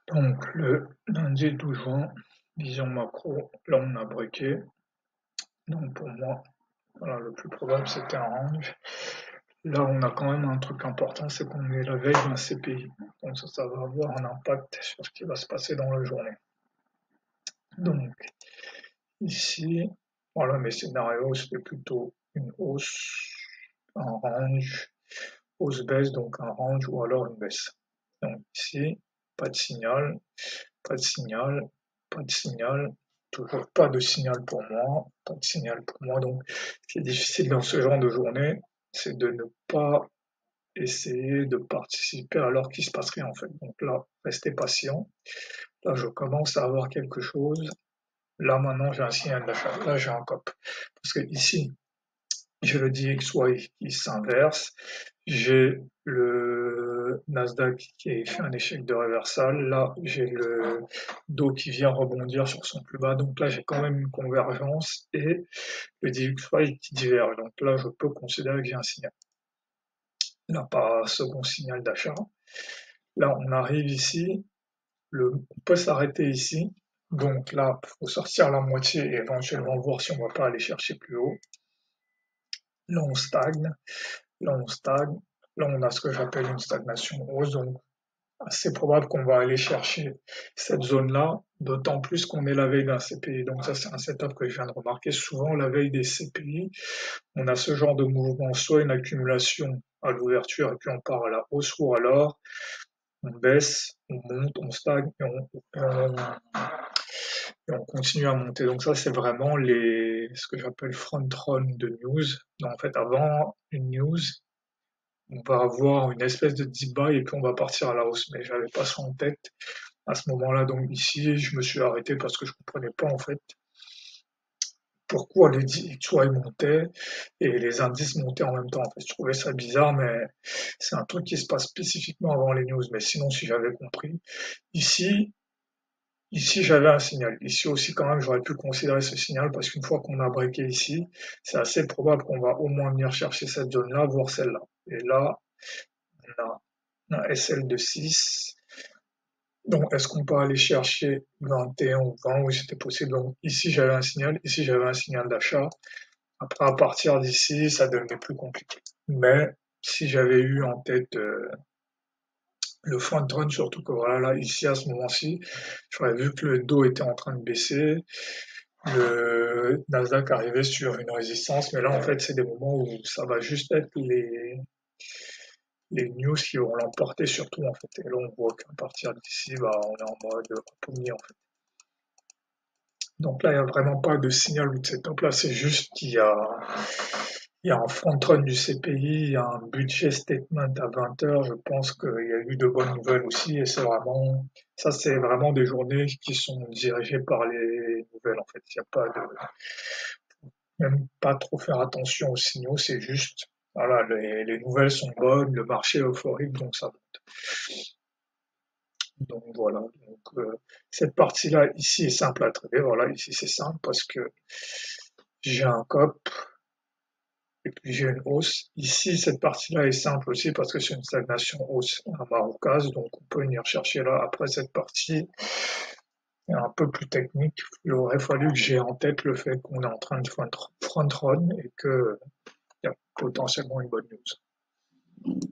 Donc le lundi 12 juin, vision macro, là on a breaké. Donc pour moi, voilà, le plus probable c'était un range. Là on a quand même un truc important, c'est qu'on est la veille d'un CPI. Donc ça va avoir un impact sur ce qui va se passer dans la journée. Donc ici, voilà mes scénarios, c'était plutôt une hausse, un range, hausse-baisse, donc un range ou alors une baisse. Donc ici, pas de signal, pas de signal, pas de signal, toujours pas de signal pour moi, pas de signal pour moi. Donc, ce qui est difficile dans ce genre de journée, c'est de ne pas essayer de participer alors qu'il se passe rien en fait. Donc là, restez patient. Là, je commence à avoir quelque chose. Là, maintenant, j'ai un signal d'achat. Là, j'ai un cop. Parce que ici, j'ai le DXY qui s'inverse. J'ai le Nasdaq qui a fait un échec de réversal. Là, j'ai le Dow qui vient rebondir sur son plus bas. Donc là, j'ai quand même une convergence et le DXY qui diverge. Donc là, je peux considérer que j'ai un signal. Là, pas un second signal d'achat. Là, on arrive ici. On peut s'arrêter ici. Donc là, il faut sortir la moitié et éventuellement voir si on ne va pas aller chercher plus haut. Là, on stagne. Là, on stagne. Là, on a ce que j'appelle une stagnation hausse. Donc, c'est probable qu'on va aller chercher cette zone-là, d'autant plus qu'on est la veille d'un CPI. Donc ça, c'est un setup que je viens de remarquer. Souvent, la veille des CPI, on a ce genre de mouvement, soit une accumulation à l'ouverture et puis on part à la hausse, ou alors on baisse, on monte, on stagne et on continue à monter. Donc ça, c'est vraiment ce que j'appelle front run de news. Donc en fait, avant une news, on va avoir une espèce de deep buy et puis on va partir à la hausse. Mais j'avais pas ça en tête à ce moment-là. Donc ici, je me suis arrêté parce que je comprenais pas en fait pourquoi les DXY montaient et les indices montaient en même temps. En fait, je trouvais ça bizarre, mais c'est un truc qui se passe spécifiquement avant les news. Mais sinon, si j'avais compris, ici, ici j'avais un signal. Ici aussi, quand même, j'aurais pu considérer ce signal parce qu'une fois qu'on a breaké ici, c'est assez probable qu'on va au moins venir chercher cette zone-là, voire celle-là. Et là, on a un SL de 6. Donc, est-ce qu'on peut aller chercher 21 ou 20? Oui, c'était possible. Donc, ici, j'avais un signal. Ici, j'avais un signal d'achat. Après, à partir d'ici, ça devenait plus compliqué. Mais si j'avais eu en tête le front run, surtout que voilà, là, ici, à ce moment-ci, j'aurais vu que le dos était en train de baisser. Le Nasdaq arrivait sur une résistance. Mais là, en fait, c'est des moments où ça va juste être les news qui vont l'emporter surtout en fait. Et là on voit qu'à partir d'ici, bah, on est en mode pommier en fait. Donc là, il n'y a vraiment pas de signal ou de setup. Là, c'est juste qu'il y a un front run du CPI, il y a un budget statement à 20 heures. Je pense qu'il y a eu de bonnes nouvelles aussi. Et c'est vraiment des journées qui sont dirigées par les nouvelles en fait. Il n'y a pas de, même pas trop faire attention aux signaux. C'est juste, voilà, les nouvelles sont bonnes, le marché est euphorique, donc ça monte. Donc voilà, cette partie-là ici est simple à traiter. Voilà, ici c'est simple parce que j'ai un COP et puis j'ai une hausse. Ici, cette partie-là est simple aussi parce que c'est une stagnation hausse à marocaze, donc on peut venir chercher là. Après cette partie est un peu plus technique. Il aurait fallu que j'ai en tête le fait qu'on est en train de front run et qu'il y a potentiellement une bonne news.